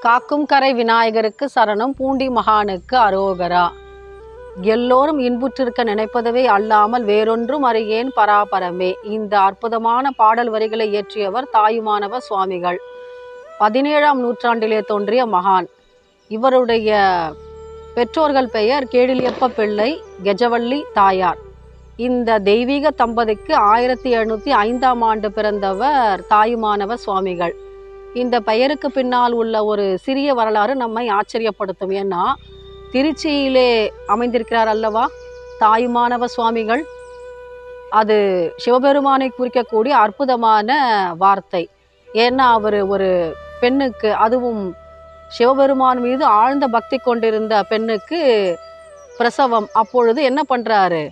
காக்கும் கரை விநாயகருக்கு சரணம், பூண்டி மகானுக்கு அரோகரா. எல்லோரும் இன்புற்றிருக்க நினைப்பதவே அல்லாமல் வேறொன்றும் அறியேன் பராபரமே. இந்த அற்புதமான பாடல் வரிகளை இயற்றியவர் தாயுமானவர் சுவாமிகள். 17ஆம் நூற்றாண்டிலே தோன்றிய மகான். இவருடைய பெற்றோர்கள் பெயர் கேடிலியப்ப பிள்ளை, கெஜவள்ளி தாயார். இந்த தெய்வீக தம்பதிக்கு 1705ஆம் ஆண்டு பிறந்தவர் தாயுமானவர் சுவாமிகள். இந்த பெயருக்கு பின்னால் உள்ள ஒரு சிறிய வரலாறு நம்மை ஆச்சரியப்படுத்தும். ஏன்னா திருச்சியிலே அமைந்திருக்கிறார் அல்லவா தாயுமானவர் சுவாமிகள். அது சிவபெருமானை குறிக்கக்கூடிய அற்புதமான வார்த்தை. ஏன்னா அவர் ஒரு பெண்ணுக்கு, அதுவும் சிவபெருமான் மீது ஆழ்ந்த பக்தி கொண்டிருந்த பெண்ணுக்கு பிரசவம். அப்பொழுது என்ன பண்ணுறாரு,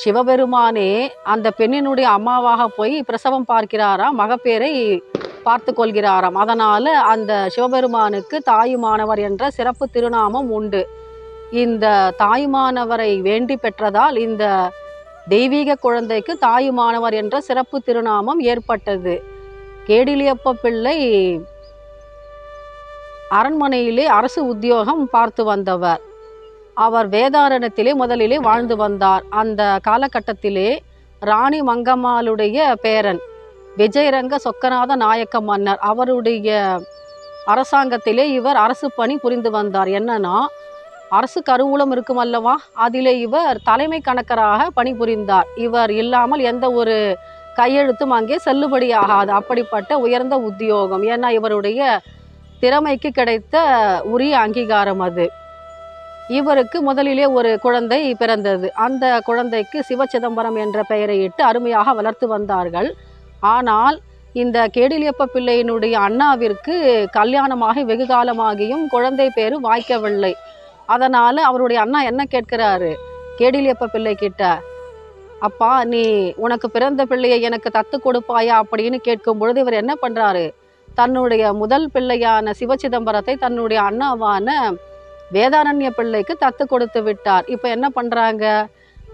சிவபெருமானே அந்த பெண்ணினுடைய அம்மாவாக போய் பிரசவம் பார்க்கிறாராம், மகப்பேரை பார்த்து கொள்கிறாராம். அதனால் அந்த சிவபெருமானுக்கு தாயுமானவர் என்ற சிறப்பு திருநாமம் உண்டு. இந்த தாயுமானவரை வேண்டி பெற்றதால் இந்த தெய்வீக குழந்தைக்கு தாயுமானவர் என்ற சிறப்பு திருநாமம் ஏற்பட்டது. கேடிலியப்ப பிள்ளை அரண்மனையிலே அரசு உத்தியோகம் பார்த்து வந்தவர். அவர் வேதாரண்யத்திலே முதலிலே வாழ்ந்து வந்தார். அந்த காலகட்டத்திலே ராணி மங்கம்மாளுடைய பேரன் விஜயரங்க சொக்கநாத நாயக்க மன்னர், அவருடைய அரசாங்கத்திலே இவர் அரசு பணி புரிந்து வந்தார். என்னன்னா அரசு கருவூலம் இருக்கும் அல்லவா, அதிலே இவர் தலைமை கணக்கராக பணிபுரிந்தார். இவர் இல்லாமல் எந்த ஒரு கையெழுத்தும் அங்கே செல்லுபடியாகாது. அப்படிப்பட்ட உயர்ந்த உத்தியோகம். ஏன்னா இவருடைய திறமைக்கு கிடைத்த உரிய அங்கீகாரம் அது. இவருக்கு முதலிலே ஒரு குழந்தை பிறந்தது. அந்த குழந்தைக்கு சிவசிதம்பரம் என்ற பெயரை இட்டு அருமையாக வளர்த்து வந்தார்கள். ஆனால் இந்த கேடிலியப்ப பிள்ளையினுடைய அண்ணாவிற்கு கல்யாணமாகி வெகு காலமாகியும் குழந்தை பேரு வாய்க்கவில்லை. அதனால் அவருடைய அண்ணா என்ன கேட்கிறாரு கேடிலியப்ப பிள்ளை கிட்ட, அப்பா நீ உனக்கு பிறந்த பிள்ளையை எனக்கு தத்து கொடுப்பாயா அப்படின்னு கேட்கும் பொழுது இவர் என்ன பண்ணுறாரு, தன்னுடைய முதல் பிள்ளையான சிவசிதம்பரத்தை தன்னுடைய அண்ணாவான வேதாரண்ய பிள்ளைக்கு தத்து கொடுத்து விட்டார். இப்போ என்ன பண்ணுறாங்க,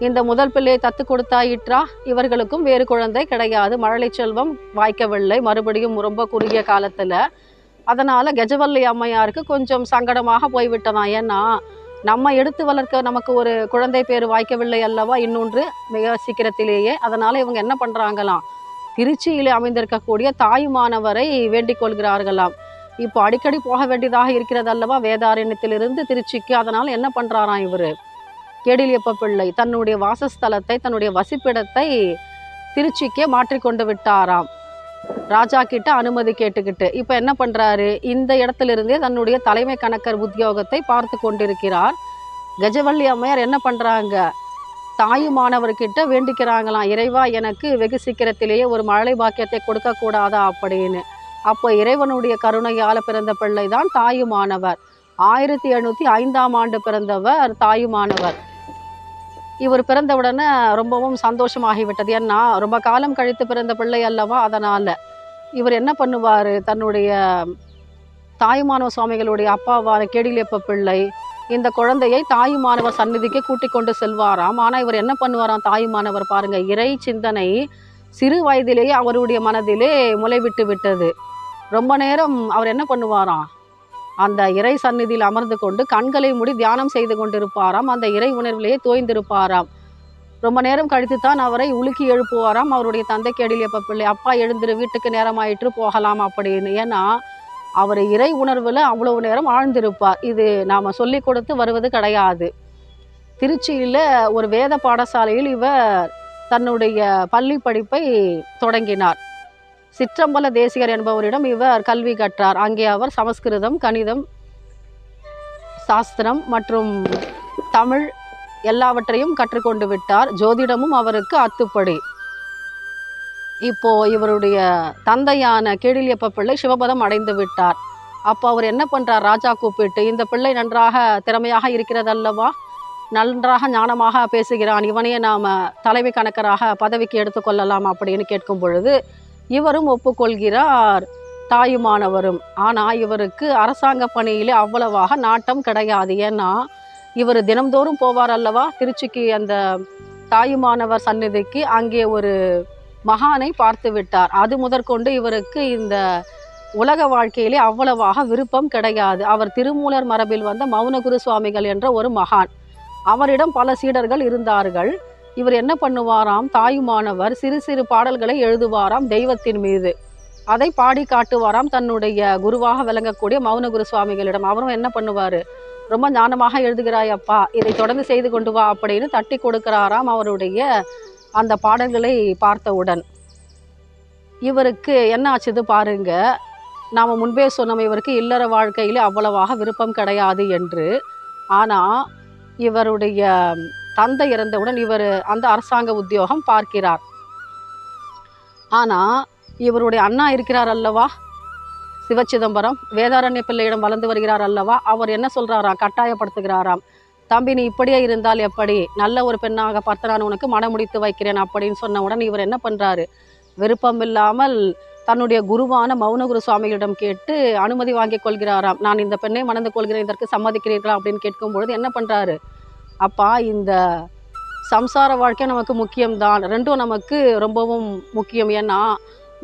இந்த முதல் பிள்ளையை தத்து கொடுத்தாயிற்றா, இவர்களுக்கும் வேறு குழந்தை கிடையாது, மழலை செல்வம் வாய்க்கவில்லை மறுபடியும் ரொம்ப குறுகிய காலத்தில். அதனால் கெஜவள்ளி அம்மையாருக்கு கொஞ்சம் சங்கடமாக போய்விட்டதாம். ஏன்னா நம்ம எடுத்து வளர்க்க நமக்கு ஒரு குழந்தை பேர் வாய்க்கவில்லை அல்லவா, இன்னொன்று மிக சீக்கிரத்திலேயே. அதனால் இவங்க என்ன பண்ணுறாங்களாம், திருச்சியிலே அமைந்திருக்கக்கூடிய தாயுமானவரை வேண்டிக் கொள்கிறார்களாம். இப்போ அடிக்கடி போக வேண்டியதாக இருக்கிறது அல்லவா வேதாரண்யத்திலிருந்து திருச்சிக்கு. அதனால் என்ன பண்ணுறாராம் இவர் கேடிலியப்ப பிள்ளை, தன்னுடைய வாசஸ்தலத்தை தன்னுடைய வசிப்பிடத்தை திருச்சிக்கே மாற்றிக்கொண்டு விட்டாராம், ராஜா கிட்ட அனுமதி கேட்டுக்கிட்டு. இப்போ என்ன பண்ணுறாரு, இந்த இடத்திலிருந்தே தன்னுடைய தலைமை கணக்கர் உத்தியோகத்தை பார்த்து கொண்டிருக்கிறார். கெஜவள்ளி அம்மையார் என்ன பண்ணுறாங்க, தாயுமானவர்கிட்ட வேண்டிக்கிறாங்களாம், இறைவா எனக்கு வெகு சீக்கிரத்திலேயே ஒரு மழலை பாக்கியத்தை கொடுக்கக்கூடாதா அப்படின்னு. அப்போ இறைவனுடைய கருணையால் பிறந்த பிள்ளை தான் தாயுமானவர். 1705ஆம் ஆண்டு பிறந்தவர் தாயுமானவர். இவர் பிறந்தவுடனே ரொம்பவும் சந்தோஷமாகிவிட்டது. ஏன்னா ரொம்ப காலம் கழித்து பிறந்த பிள்ளை அல்லவா. அதனால் இவர் என்ன பண்ணுவார், தன்னுடைய தாயுமானவர் சுவாமிகளுடைய அப்பாவான கேடிலியப்ப பிள்ளை இந்த குழந்தையை தாயுமானவர் சந்நிதிக்கு கூட்டிக் கொண்டு செல்வாராம். ஆனால் இவர் என்ன பண்ணுவாராம், தாயுமானவர் பாருங்க, இறை சிந்தனை சிறு வயதிலேயே அவருடைய மனதிலே முளைவிட்டு விட்டது. ரொம்ப நேரம் அவர் என்ன பண்ணுவாராம், அந்த இறை சந்நிதியில் அமர்ந்து கொண்டு கண்களை மூடி தியானம் செய்து கொண்டிருப்பாராம். அந்த இறை உணர்விலேயே தோய்ந்திருப்பாராம். ரொம்ப நேரம் கழித்து தான் அவரை உலுக்கி எழுப்புவாராம் அவருடைய தந்தை கேடிலியப்ப பிள்ளை, அப்பா எழுந்திரு, வீட்டுக்கு நேரமாயிற்று போகலாம் அப்படின்னு. ஏன்னா அவர் இறை உணர்வில் அவ்வளவு நேரம் ஆழ்ந்திருப்பார். இது நாம் சொல்லி கொடுத்து வருவது கிடையாது. திருச்சியில் ஒரு வேத பாடசாலையில் இவர் தன்னுடைய பள்ளி படிப்பை தொடங்கினார். சிற்றம்பல தேசிகர் என்பவரிடம் இவர் கல்வி கற்றார். அங்கே அவர் சமஸ்கிருதம், கணிதம், சாஸ்திரம் மற்றும் தமிழ் எல்லாவற்றையும் கற்றுக்கொண்டு விட்டார். ஜோதிடமும் அவருக்கு அத்துப்படி. இப்போ இவருடைய தந்தையான கேடிலியப்ப பிள்ளை சிவபதம் அடைந்து விட்டார். அப்போ அவர் என்ன பண்ணுறார், ராஜா கூப்பிட்டு, இந்த பிள்ளை நன்றாக திறமையாக இருக்கிறதல்லவா, நன்றாக ஞானமாக பேசுகிறான், இவனையே நாம் தலைமை கணக்கராக பதவிக்கு எடுத்துக்கொள்ளலாம் அப்படின்னு கேட்கும் பொழுது இவரும் ஒப்புக்கொள்கிறார், தாயுமானவரும். ஆனால் இவருக்கு அரசாங்க பணியிலே அவ்வளவாக நாட்டம் கிடையாது. ஏன்னா இவர் தினம்தோறும் போவார் அல்லவா திருச்சிக்கு, அந்த தாயுமானவர் சந்நிதிக்கு. அங்கே ஒரு மகானை பார்த்து விட்டார். அது முதற்கொண்டு இவருக்கு இந்த உலக வாழ்க்கையிலே அவ்வளவாக விருப்பம் கிடையாது. அவர் திருமூலர் மரபில் வந்த மௌனகுரு சுவாமிகள் என்ற ஒரு மகான். அவரிடம் பல சீடர்கள் இருந்தார்கள். இவர் என்ன பண்ணுவாராம், தாயுமானவர் சிறு சிறு பாடல்களை எழுதுவாராம் தெய்வத்தின் மீது. அதை பாடி காட்டுவாராம் தன்னுடைய குருவாக விளங்கக்கூடிய மௌனகுரு சுவாமிகளிடம். அவரும் என்ன பண்ணுவார், ரொம்ப ஞானமாக எழுதுகிறாயப்பா, இதை தொடர்ந்து செய்து கொண்டு வா அப்படின்னு தட்டி கொடுக்கிறாராம் அவருடைய அந்த பாடல்களை பார்த்தவுடன். இவருக்கு என்ன ஆச்சுது பாருங்க. நாம் முன்பே சொன்னோம், இவருக்கு இல்லற வாழ்க்கையில் அவ்வளவாக விருப்பம் கிடையாது என்று. ஆனால் இவருடைய தந்தை இறந்தவுடன் இவர் அந்த அரசாங்க உத்தியோகம் பார்க்கிறார். ஆனால் இவருடைய அண்ணா இருக்கிறார் அல்லவா, சிவச்சிதம்பரம், வேதாரண்ய பிள்ளையிடம் வளர்ந்து வருகிறார் அல்லவா, அவர் என்ன சொல்கிறாராம், கட்டாயப்படுத்துகிறாராம். தம்பி, நீ இப்படியே இருந்தால் எப்படி, நல்ல ஒரு பெண்ணாக பார்த்து நான் உனக்கு மனமுடித்து வைக்கிறேன் அப்படின்னு சொன்னவுடன் இவர் என்ன பண்ணுறாரு, விருப்பம் இல்லாமல் தன்னுடைய குருவான மௌனகுரு சுவாமிகளிடம் கேட்டு அனுமதி வாங்கி கொள்கிறாராம். நான் இந்த பெண்ணை மணந்து கொள்கிறேன், இதற்கு சம்மதிக்கிறீர்களா அப்படின்னு கேட்கும்பொழுது என்ன பண்ணுறாரு, அப்பா இந்த சம்சார வாழ்க்கை நமக்கு முக்கியம்தான், ரெண்டும் நமக்கு ரொம்பவும் முக்கியம். ஏன்னா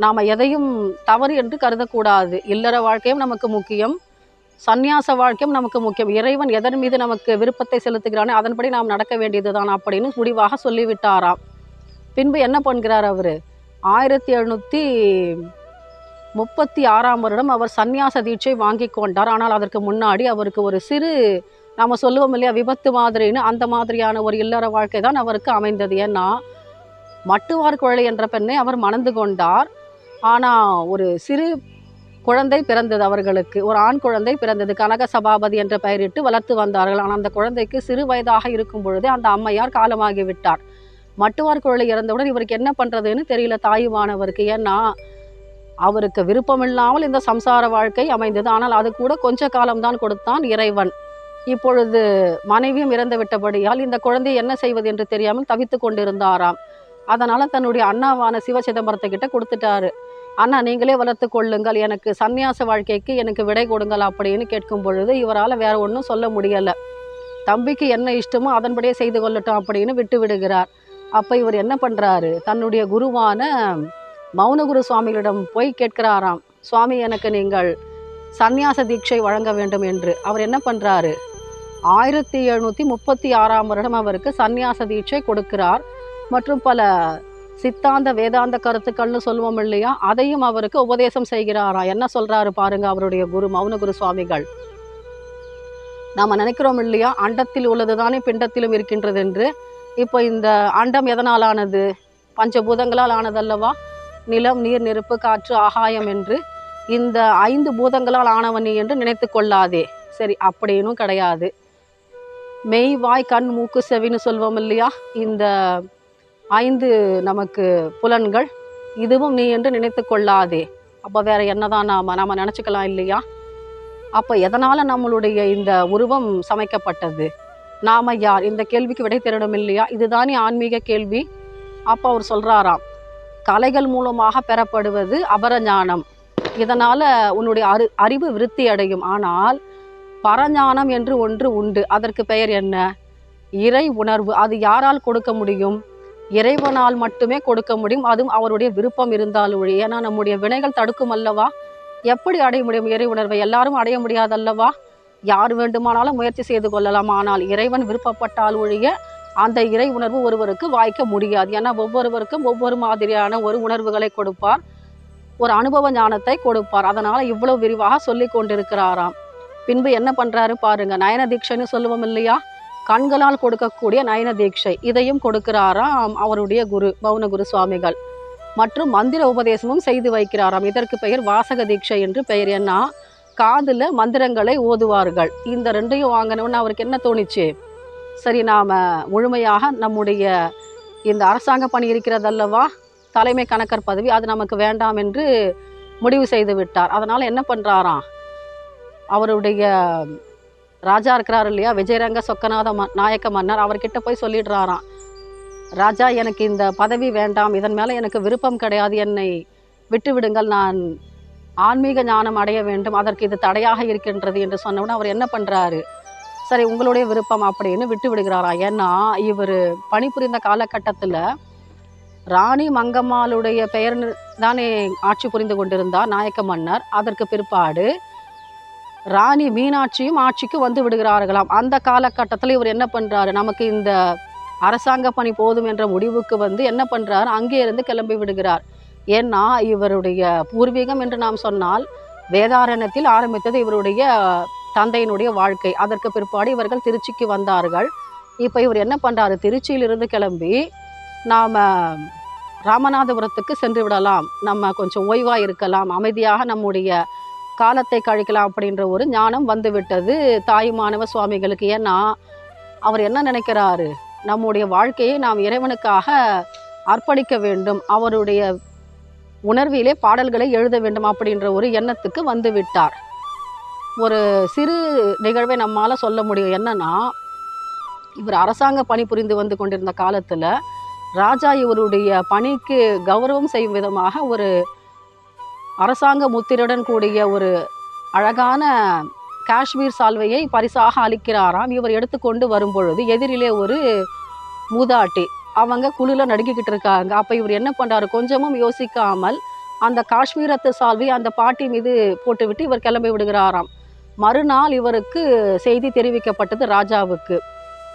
நாம் எதையும் தவறு என்று கருதக்கூடாது. இல்லற வாழ்க்கையும் நமக்கு முக்கியம், சந்நியாச வாழ்க்கையும் நமக்கு முக்கியம். இறைவன் எதன் மீது நமக்கு விருப்பத்தை செலுத்துகிறானோ அதன்படி நாம் நடக்க வேண்டியது தான் அப்படின்னு முடிவாக சொல்லிவிட்டாராம். பின்பு என்ன பண்ணுகிறார் அவர், 1736 வருடம் அவர் சந்நியாச தீட்சை வாங்கி கொண்டார். ஆனால் அதற்கு முன்னாடி அவருக்கு ஒரு சிறு, நாம் சொல்லுவோம் இல்லையா, விபத்து மாதிரின்னு, அந்த மாதிரியான ஒரு இல்லற வாழ்க்கை தான் அவருக்கு அமைந்தது. ஏன்னா மட்டுவார் குழலை என்ற பெண்ணை அவர் மணந்து கொண்டார். ஆனால் ஒரு சிறு குழந்தை பிறந்தது அவர்களுக்கு, ஒரு ஆண் குழந்தை பிறந்தது. கனக சபாபதி என்ற பெயரிட்டு வளர்த்து வந்தார்கள். ஆனால் அந்த குழந்தைக்கு சிறு வயதாக இருக்கும் பொழுதே அந்த அம்மையார் காலமாகி விட்டார். மட்டுவார் குழலை இறந்தவுடன் இவருக்கு என்ன பண்ணுறதுன்னு தெரியல தாயுமானவருக்கு. ஏன்னா அவருக்கு விருப்பமில்லாமல் இந்த சம்சார வாழ்க்கை அமைந்தது. ஆனால் அது கூட கொஞ்ச காலம்தான் கொடுத்தான் இறைவன். இப்பொழுது மனைவியும் இறந்து விட்டபடியால் இந்த குழந்தையை என்ன செய்வது என்று தெரியாமல் தவித்து கொண்டிருந்தாராம். அதனால் தன்னுடைய அண்ணாவான சிவச்சிதம்பரத்துக்கிட்ட கொடுத்துட்டாரு. அண்ணா, நீங்களே வளர்த்து கொள்ளுங்கள், எனக்கு சந்நியாச வாழ்க்கைக்கு எனக்கு விடை கொடுங்கள் அப்படின்னு கேட்கும் பொழுது இவரால் வேற ஒன்றும் சொல்ல முடியலை. தம்பிக்கு என்ன இஷ்டமோ அதன்படியே செய்து கொள்ளட்டும் அப்படின்னு விட்டு விடுகிறார். அப்போ இவர் என்ன பண்ணுறாரு, தன்னுடைய குருவான மௌனகுரு சுவாமிகளிடம் போய் கேட்கிறாராம், சுவாமி எனக்கு நீங்கள் சந்நியாச தீட்சை வழங்க வேண்டும் என்று. அவர் என்ன பண்ணுறாரு, 1736 வருடம் அவருக்கு சந்நியாச தீட்சை கொடுக்கிறார். மற்றும் பல சித்தாந்த வேதாந்த கருத்துக்கள்னு சொல்லுவோம் இல்லையா, அதையும் அவருக்கு உபதேசம் செய்கிறாரா. என்ன சொல்கிறாரு பாருங்க அவருடைய குரு மௌனகுரு சுவாமிகள். நாம் நினைக்கிறோம் இல்லையா, அண்டத்தில் உள்ளது தானே பிண்டத்திலும் இருக்கின்றது என்று. இப்போ இந்த அண்டம் எதனால் ஆனது, பஞ்சபூதங்களால் ஆனதல்லவா, நிலம், நீர், நெருப்பு, காற்று, ஆகாயம் என்று. இந்த 5 பூதங்களால் ஆனவன் நீ என்று நினைத்து கொள்ளாதே. சரி, அப்படின்னும் கிடையாது. மெய், வாய், கண், மூக்கு, செவின்னு சொல்வோம் இல்லையா, இந்த 5 நமக்கு புலன்கள், இதுவும் நீ என்று நினைத்து கொள்ளாதே. அப்போ வேற என்னதான் நாம நினச்சிக்கலாம் இல்லையா. அப்போ எதனால் நம்மளுடைய இந்த உருவம் சமைக்கப்பட்டது, நாம யார், இந்த கேள்விக்கு விடை தேடணும் இல்லையா. இதுதானே ஆன்மீக கேள்வி. அப்போ அவர் சொல்கிறாராம், கலைகள் மூலமாக பெறப்படுவது அபரஞானம், இதனால் உன்னுடைய அறிவு விருத்தி அடையும். ஆனால் பரஞானம் என்று ஒன்று உண்டு. அதற்கு பெயர் என்ன, இறை உணர்வு. அது யாரால் கொடுக்க முடியும், இறைவனால் மட்டுமே கொடுக்க முடியும். அதுவும் அவருடைய விருப்பம் இருந்தால் ஒழி. ஏன்னா நம்முடைய வினைகள் தடுக்கும் அல்லவா. எப்படி அடைய முடியும் இறை உணர்வை, எல்லாரும் அடைய முடியாதல்லவா. யார் வேண்டுமானாலும் முயற்சி செய்து கொள்ளலாம். ஆனால் இறைவன் விருப்பப்பட்டால் ஒழிய அந்த இறை உணர்வு ஒருவருக்கு வாய்க்க முடியாது. ஏன்னா ஒவ்வொருவருக்கும் ஒவ்வொரு மாதிரியான ஒரு உணர்வுகளை கொடுப்பார், ஒரு அனுபவ ஞானத்தை கொடுப்பார். அதனால் இவ்வளவு விரிவாக சொல்லி கொண்டிருக்கிறாராம். பின்பு என்ன பண்ணுறாரு பாருங்க, நயன தீட்சைன்னு சொல்லுவோம் இல்லையா, கண்களால் கொடுக்கக்கூடிய நயன தீட்சை, இதையும் கொடுக்கிறாராம் அவருடைய குரு மௌனகுரு சுவாமிகள். மற்றும் மந்திர உபதேசமும் செய்து வைக்கிறாராம். இதற்கு பெயர் வாசக தீட்சை என்று பெயர். ஏன்னா காதில் மந்திரங்களை ஓதுவார்கள். இந்த 2ஐயும் வாங்கினோன்னு அவருக்கு என்ன தோணிச்சு, சரி நாம் முழுமையாக நம்முடைய இந்த அரசாங்க பணி இருக்கிறதல்லவா, தலைமை கணக்கர் பதவி, அது நமக்கு வேண்டாம் என்று முடிவு செய்து விட்டார். அதனால் என்ன பண்ணுறாராம், அவருடைய ராஜா இருக்கிறார் இல்லையா, விஜயரங்க சொக்கநாத நாயக்க மன்னர், அவர்கிட்ட போய் சொல்லிடுறாராம், ராஜா எனக்கு இந்த பதவி வேண்டாம், இதன் மேலே எனக்கு விருப்பம் கிடையாது, என்னை விட்டு விடுங்கள், நான் ஆன்மீக ஞானம் அடைய வேண்டும், அதற்கு இது தடையாக இருக்கின்றது என்று சொன்னவுடனே அவர் என்ன பண்ணுறாரு, சரி உங்களுடைய விருப்பம் அப்படின்னு விட்டு விடுகிறாரா. ஏன்னா இவர் பணிபுரிந்த காலகட்டத்தில் ராணி மங்கம்மாளுடைய பெயர் தானே ஆட்சி புரிந்து கொண்டிருந்தார் நாயக்க மன்னர். அதற்கு பிற்பாடு ராணி மீனாட்சியும் ஆட்சிக்கு வந்து விடுகிறார்களாம். அந்த காலகட்டத்தில் இவர் என்ன பண்ணுறாரு, நமக்கு இந்த அரசாங்க பணி போதும் என்ற முடிவுக்கு வந்து என்ன பண்ணுறாரு, அங்கே இருந்து கிளம்பி விடுகிறார். ஏன்னா இவருடைய பூர்வீகம் என்று நாம் சொன்னால் வேதாரண்யத்தில் ஆரம்பித்தது இவருடைய தந்தையினுடைய வாழ்க்கை. அதற்கு பிற்பாடு இவர்கள் திருச்சிக்கு வந்தார்கள். இப்போ இவர் என்ன பண்ணுறாரு, திருச்சியிலிருந்து கிளம்பி நாம் ராமநாதபுரத்துக்கு சென்று விடலாம், நம்ம கொஞ்சம் ஓய்வாக இருக்கலாம், அமைதியாக நம்முடைய காலத்தை கழிக்கலாம் அப்படின்ற ஒரு ஞானம் வந்து விட்டது தாயுமானவ சுவாமிகளுக்கு. ஏன்னா அவர் என்ன நினைக்கிறாரு, நம்முடைய வாழ்க்கையை நாம் இறைவனுக்காக அர்ப்பணிக்க வேண்டும், அவருடைய உணர்விலே பாடல்களை எழுத வேண்டும் அப்படின்ற ஒரு எண்ணத்துக்கு வந்து விட்டார். ஒரு சிறு நிகழ்வை நம்மால் சொல்ல முடியும். என்னன்னா, இவர் அரசாங்க பணி புரிந்து வந்து கொண்டிருந்த காலத்தில் ராஜா இவருடைய பணிக்கு கௌரவம் செய்யும் விதமாக ஒரு அரசாங்க முத்திரையுடன் கூடிய ஒரு அழகான காஷ்மீர் சால்வையை பரிசாக அளிக்கிறாராம். இவர் எடுத்துக்கொண்டு வரும்பொழுது எதிரிலே ஒரு மூதாட்டி அவங்க குளிரில் நடுங்கிக்கிட்டு இருக்காங்க. அப்போ இவர் என்ன பண்ணுறாரு, கொஞ்சமும் யோசிக்காமல் அந்த காஷ்மீரத்து சால்வை அந்த பாட்டி மீது போட்டுவிட்டு இவர் கிளம்பி விடுகிறாராம். மறுநாள் இவருக்கு செய்தி தெரிவிக்கப்பட்டது ராஜாவுக்கு.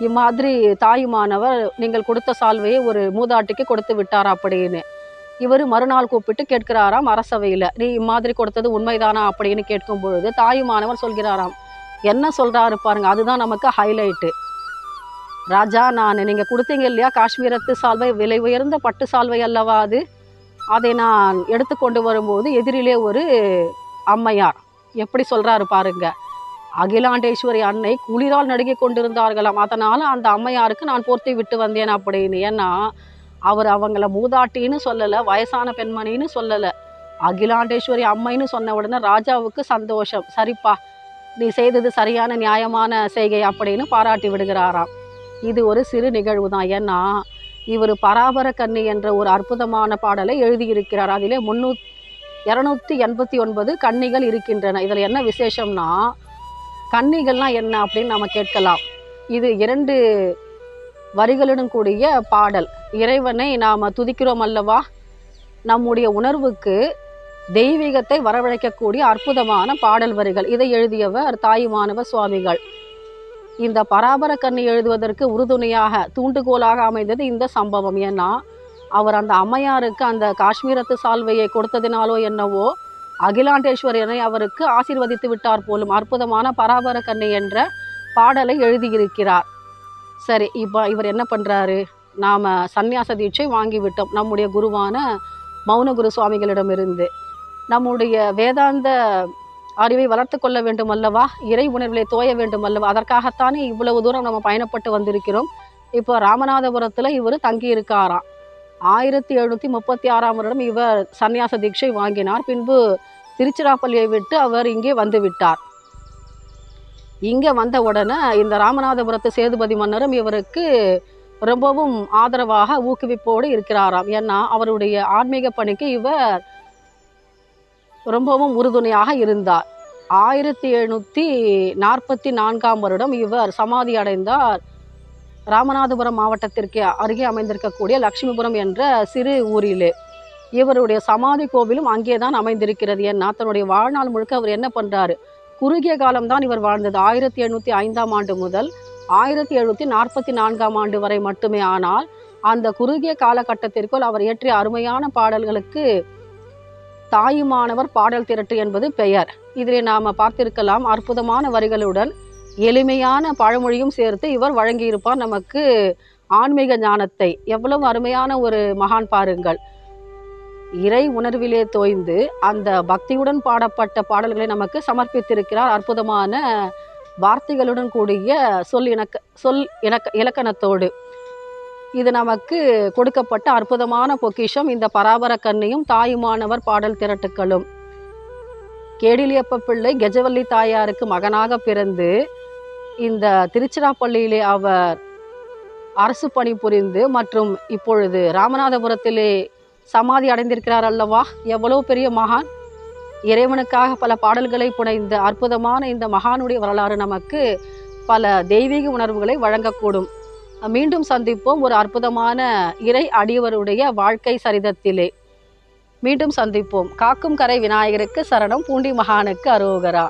இம்மாதிரி தாயுமானவர் நீங்கள் கொடுத்த சால்வையை ஒரு மூதாட்டிக்கு கொடுத்து விட்டார் அப்படின்னு. இவர் மறுநாள் கூப்பிட்டு கேட்கிறாராம் அரசவையில், நீ இம்மாதிரி கொடுத்தது உண்மைதானா அப்படின்னு கேட்கும் பொழுது தாயுமானவர் சொல்கிறாராம். என்ன சொல்கிறாரு பாருங்க, அதுதான் நமக்கு ஹைலைட்டு. ராஜா, நீங்கள் கொடுத்தீங்க இல்லையா காஷ்மீரத்து சால்வை, விலை உயர்ந்த பட்டு சால்வை அல்லவா அது, அதை நான் எடுத்துக்கொண்டு வரும்போது எதிரிலே ஒரு அம்மையார் எப்படி சொல்கிறாரு பாருங்க, அகிலாண்டேஸ்வரி அன்னை குளிரால் நடுங்கி கொண்டிருந்தார்களாம், அதனால் அந்த அம்மையாருக்கு நான் போர்த்தி விட்டு வந்தேன் அப்படின்னு. ஏன்னா அவர் அவங்கள மூதாட்டின்னு சொல்லலை, வயசான பெண்மணின்னு சொல்லலை, அகிலாண்டேஸ்வரி அம்மைன்னு சொன்ன உடனே ராஜாவுக்கு சந்தோஷம். சரிப்பா, நீ செய்தது சரியான நியாயமான செய்கை அப்படின்னு பாராட்டி விடுகிறாராம். இது ஒரு சிறு நிகழ்வு தான். ஏன்னா இவர் பராபர கன்னி என்ற ஒரு அற்புதமான பாடலை எழுதியிருக்கிறார். அதிலே 289 கன்னிகள் இருக்கின்றன. இதில் என்ன விசேஷம்னா, கன்னிகள்லாம் என்ன அப்படின்னு நம்ம கேட்கலாம். இது 2 வரிகளுடன் கூடிய பாடல். இறைவனை நாம் துதிக்கிறோம் அல்லவா, நம்முடைய உணர்வுக்கு தெய்வீகத்தை வரவழைக்கக்கூடிய அற்புதமான பாடல் வரிகள். இதை எழுதியவர் தாயுமானவ சுவாமிகள். இந்த பராபர கன்னி எழுதுவதற்கு உறுதுணையாக தூண்டுகோலாக அமைந்தது இந்த சம்பவம். ஏன்னா அவர் அந்த அம்மையாருக்கு அந்த காஷ்மீரத்து சால்வையை கொடுத்ததினாலோ என்னவோ அகிலாண்டேஸ்வரனை அவருக்கு ஆசீர்வதித்து விட்டார் போலும். அற்புதமான பராபர கன்னி என்ற பாடலை எழுதியிருக்கிறார். சரி, இப்போ இவர் என்ன பண்ணுறாரு, நாம் சந்நியாச தீட்சை வாங்கிவிட்டோம் நம்முடைய குருவான மௌனகுரு சுவாமிகளிடமிருந்து. நம்முடைய வேதாந்த அறிவை வளர்த்து கொள்ள வேண்டும் அல்லவா, இறை உணர்விலே தோய வேண்டும் அல்லவா, அதற்காகத்தானே இவ்வளவு தூரம் நம்ம பயணப்பட்டு வந்திருக்கிறோம். இப்போ ராமநாதபுரத்தில் இவர் தங்கி இருக்காராம். 1736ஆம் வருடம் இவர் சந்நியாச தீட்சை வாங்கினார். பின்பு திருச்சிராப்பள்ளியை விட்டு அவர் இங்கே வந்து விட்டார். இங்கே வந்த உடனே இந்த ராமநாதபுரத்து சேதுபதி மன்னரும் இவருக்கு ரொம்பவும் ஆதரவாக ஊக்குவிப்போடு இருக்கிறாராம். ஏன்னா அவருடைய ஆன்மீக பணிக்கு இவர் ரொம்பவும் உறுதுணையாக இருந்தார். 1744ஆம் வருடம் இவர் சமாதி அடைந்தார். ராமநாதபுரம் மாவட்டத்திற்கு அருகே அமைந்திருக்கக்கூடிய லட்சுமிபுரம் என்ற சிறு ஊரிலே. இவருடைய சமாதி கோவிலும் அங்கே தான் அமைந்திருக்கிறது. ஏன்னா தன்னுடைய வாழ்நாள் முழுக்க அவர் என்ன பண்ணுறாரு, குறுகிய காலம்தான் இவர் வாழ்ந்தது. 1705ஆம் ஆண்டு முதல் 1744ஆம் ஆண்டு வரை மட்டுமே. ஆனால் அந்த குறுகிய காலகட்டத்திற்குள் அவர் இயற்றிய அருமையான பாடல்களுக்கு தாயுமானவர் பாடல் திரட்டு என்பது பெயர். இதிலே நாம் பார்த்திருக்கலாம், அற்புதமான வரிகளுடன் எளிமையான பழமொழியும் சேர்த்து இவர் வழங்கியிருப்பார் நமக்கு ஆன்மீக ஞானத்தை. எவ்வளவு அருமையான ஒரு மகான் பாருங்கள். இறை உணர்விலே தோய்ந்து அந்த பக்தியுடன் பாடப்பட்ட பாடல்களை நமக்கு சமர்ப்பித்திருக்கிறார். அற்புதமான வார்த்தைகளுடன் கூடிய இலக்கணத்தோடு. இது நமக்கு கொடுக்கப்பட்ட அற்புதமான பொக்கிஷம் இந்த பராபர கன்னியும் தாயுமானவர் பாடல் திரட்டுக்களும். கேடிலியப்ப பிள்ளை கெஜவல்லி தாயாருக்கு மகனாக பிறந்து இந்த திருச்சிராப்பள்ளியிலே அவர் அரசு பணி புரிந்து மற்றும் இப்பொழுது ராமநாதபுரத்திலே சமாதி அடைந்திருக்கிறார் அல்லவா. எவ்வளவு பெரிய மகான், இறைவனுக்காக பல பாடல்களை புனைந்த அற்புதமான இந்த மகானுடைய வரலாறு நமக்கு பல தெய்வீக உணர்வுகளை வழங்கக்கூடும். மீண்டும் சந்திப்போம் ஒரு அற்புதமான இறை அடியவருடைய வாழ்க்கை சரிதத்திலே. மீண்டும் சந்திப்போம். காக்கும் கரை விநாயகருக்கு சரணம். பூண்டி மகானுக்கு அரோகரா.